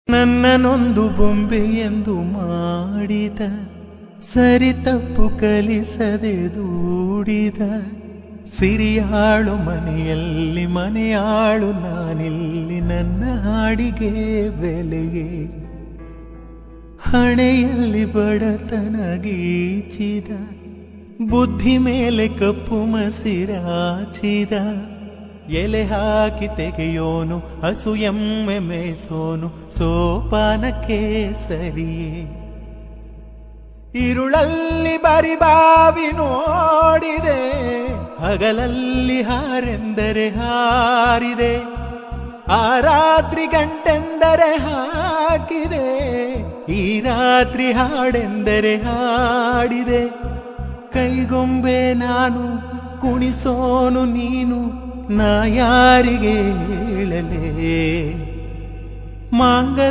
ನನ್ನನೊಂದು ಬೊಂಬೆ ಎಂದು ಮಾಡಿದ, ಸರಿ ತಪ್ಪು ಕಲಿಸದೆ ದೂಡಿದ, ಸಿರಿಯಾಳು ಮನೆಯಲ್ಲಿ ಮನೆಯಾಳು ನಾನಿಲ್ಲಿ, ನನ್ನ ಹಾಡಿಗೆ ಬೆಲೆಯೇ ಹಣೆಯಲ್ಲಿ ಬಡತನ ಗೀಚಿದ, ಬುದ್ಧಿ ಮೇಲೆ ಕಪ್ಪು ಮಸಿರಾಚಿದ, ಎಲೆ ಹಾಕಿ ತೆಗೆಯೋನು ಹಸು ಎಮ್ಮೆ ಮೇಸೋನು ಸೋಪಾನಕ್ಕೆ ಸರಿಯೇ. ಇರುಳಲ್ಲಿ ಬರಿಬಾವಿ ನೋಡಿದೆ, ಹಗಲಲ್ಲಿ ಹಾರೆಂದರೆ ಹಾರಿದೆ, ಆ ರಾತ್ರಿ ಗಂಟೆಂದರೆ ಹಾಕಿದೆ, ಈ ರಾತ್ರಿ ಹಾಡೆಂದರೆ ಹಾಡಿದೆ. ಕೈಗೊಂಬೆ ನಾನು ಕುಣಿಸೋನು ನೀನು, ನಾ ಯಾರಿಗೆ ಹೇಳಲೇ ಮಾಂಗಲ್ಯ